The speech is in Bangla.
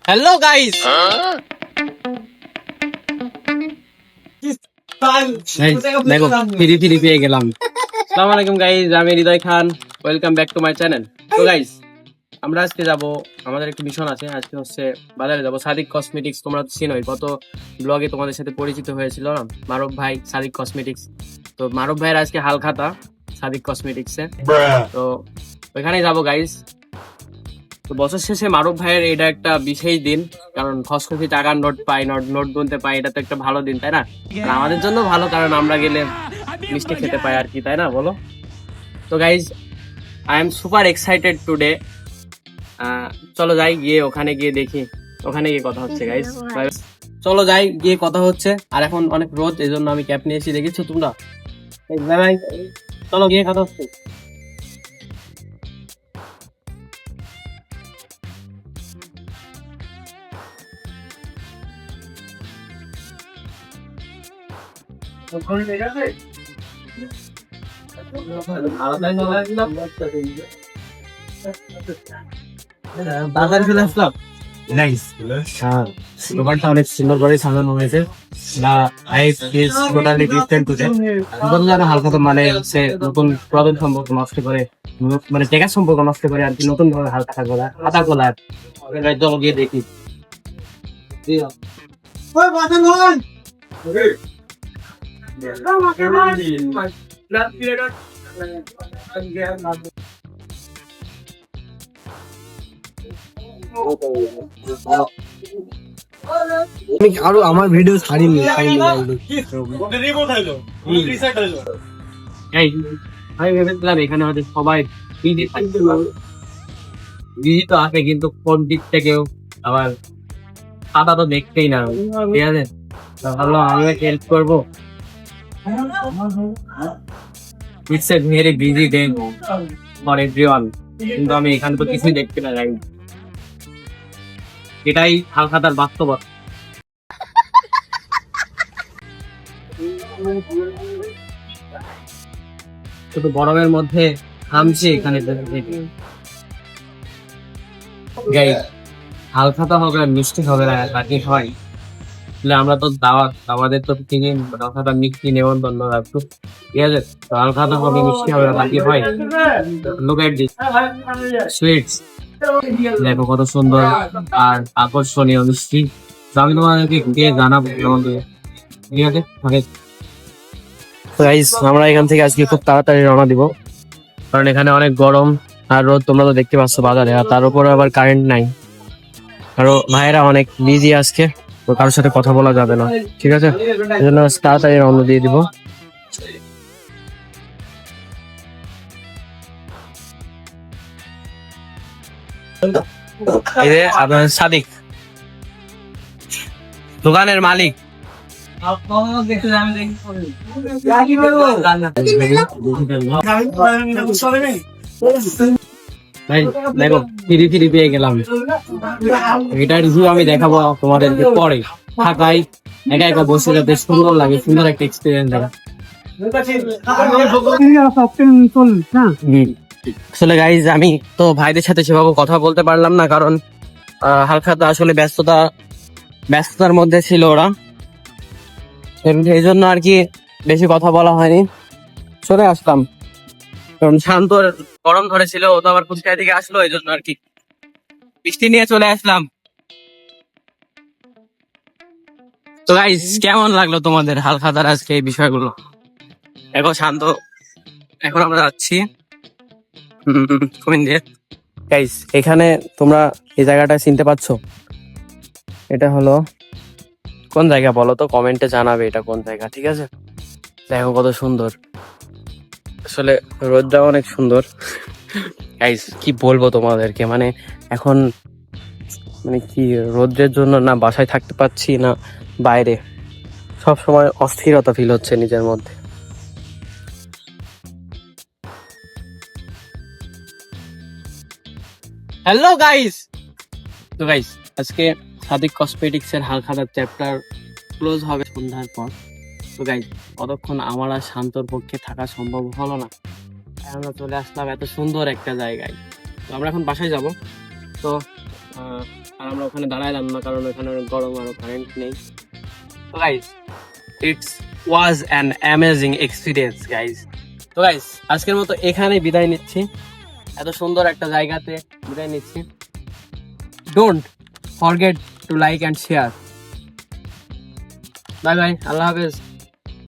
হ্যালো গাইস, দেখো ফ্রি ফ্রি পেয়ে গেলাম। আসসালামু আলাইকুম গাইস, আমি Hridoy Khan. Welcome back to my channel. তো গাইস, আমরা আজকে যাব, আমাদের একটু মিশন আছে। আজকে হচ্ছে বাজারে যাব। সাদিক কসমেটিক্স তোমরা তো চিনোই, গত ব্লগে তোমাদের সাথে পরিচিত হয়েছিল না, মারুফ ভাই, সাদিক কসমেটিক্স। তো মারুফ ভাইয়ের আজকে হালখাতা সাদিক কসমেটিক্সে। তো ওইখানে যাব গাইস। তো বছর শেষে মারুফ ভাইয়ের এটা একটা বিশেষ দিন, কারণ খসখসি টাকার নোট পাই, নোট গুনতে পাই। এটা তো একটা ভালো দিন, তাই না? আর আমাদের জন্য ভালো, কারণ আমরা গেলে মিষ্টি খেতে পাই আর কি, তাই না বলো? তো guys, I am super excited today. চলো যাই, গিয়ে ওখানে গিয়ে দেখি, ওখানে গিয়ে কথা হচ্ছে গাইজ। চলো যাই, গিয়ে কথা হচ্ছে। আর এখন অনেক রোদ, এই জন্য আমি ক্যাপ নিয়েছি, দেখেছো তোমরা? ভাই, চলো গিয়ে কথা হচ্ছে। বাজার চলে আসলাম। নাইস, দোকানটা অনেক সুন্দর করে সাজানো হয়েছে। হালকা, মানে হচ্ছে নতুন প্রবলেম সম্পর্ক নষ্ট করে, মানে টেকার সম্পর্ক নষ্ট করে আর কি, নতুন ভাবে হালকা হাতা গোলা জল গিয়ে দেখি। আরো আমার ভিডিও ছাড়িনি, আমি ভেবেছিলাম এখানে হয়তো সবাই বিজি থাকতে পারবে। বিজি তো আছে, কিন্তু কোন দিক থেকেও আবার খাতা তো দেখতেই না, ঠিক আছে? ভাবলাম আমিও হেল্প করবো। It's a very busy day for everyone, কিন্তু আমি এখানে তো কিছুই দেখতে না যাই। এটাই হালখাতার বাস্তবতা। শুধু গরমের মধ্যে থামছে এখানে। হালখাতা হবে আর মিষ্টি হবে না, বাকি হয়। আমরা তো দাওয়াত, আমাদের তো তিনি হালখাতা মিষ্টি নেমন্তন্ন রাখতো, ঠিক আছে? তো হালখাতা হবে, মিষ্টি হবে, বাকি হয়। লুক এট দিস সুইটস, দেখো কত সুন্দর আর আকর্ষণীয় মিষ্টি। তো আমি তোমাদেরকে গিয়ে জানাবো কেমন, ঠিক আছে? আমরা এখান থেকে আজকে খুব তাড়াতাড়ি রওনা দিব, কারণ এখানে অনেক গরম আর রোদ, তোমরা তো দেখতে পাচ্ছ বাজারে। আর তার উপরে আবার কারেন্ট নাই, কারণ ভাইয়েরা অনেক বিজি আজকে, তো কারোর সাথে কথা বলা যাবে না, ঠিক আছে? এই জন্য তাড়াতাড়ি রওনা দিয়ে দিব। এই যে আপনার সাদিক, দোকানের মালিক। দেখো ফিরি ফিরি পেয়ে গেলাম। এটা রিভিউ আমি দেখাবো তোমাদেরকে পরে, ঢাকায় একা একা বসে যাতে সুন্দর লাগে, সুন্দর একটা এক্সপিরিয়েন্স দেখা। আসলে গাইজ, আমি তো ভাইদের সাথে সেভাবে কথা বলতে পারলাম না, কারণ হালখাতা আসলে ব্যস্ততার মধ্যে ছিল ওরা, এই জন্য আর কি বেশি কথা বলা হয়নি, চলে আসলাম। কারণ শান্তর গরম ধরেছিল, ও তো আবার কুষ্টিয়া থেকে আসলো, এই জন্য আর কি বৃষ্টি নিয়ে চলে আসলাম। তো গাইস, কেমন লাগলো তোমাদের হালখাতার আজকে এই বিষয়গুলো? এখন শান্ত, এখন আমরা যাচ্ছি গাইস। এখানে তোমরা এই জায়গাটা চিনতে পারছো? এটা হলো কোন জায়গা বলো তো, কমেন্টে জানাবে এটা কোন জায়গা, ঠিক আছে? দেখো কত সুন্দর, আসলে রোদটা অনেক সুন্দর। গাইস, কি বলবো তোমাদেরকে, মানে এখন মানে কি, রোদ্রের জন্য না বাসায় থাকতে পারছি না বাইরে, সব সময় অস্থিরতা ফিল হচ্ছে নিজের মধ্যে। হ্যালো গাইস, তো গাইস আজকে সাদিক কসমেটিক্স এর হালখাতার চ্যাপ্টার ক্লোজ হবে সন্ধ্যার পর। তো গাইস, কতক্ষণ আমার আর শান্তর পক্ষে থাকা সম্ভব হলো না, আমরা চলে আসলাম এত সুন্দর একটা জায়গায়। তো আমরা এখন বাসায় যাব। তো আর আমরা ওখানে দাঁড়াইলাম না, কারণ ওখানে অনেক গরম আর কারেন্ট নেই। তো guys, it's was an amazing experience guys. তো গাইস, আজকের মতো এখানে বিদায় নিচ্ছি, এত সুন্দর একটা জায়গাতে বিদায় নিচ্ছি। Don't forget to like and share. Bye bye, আল্লাহ হাফেজ।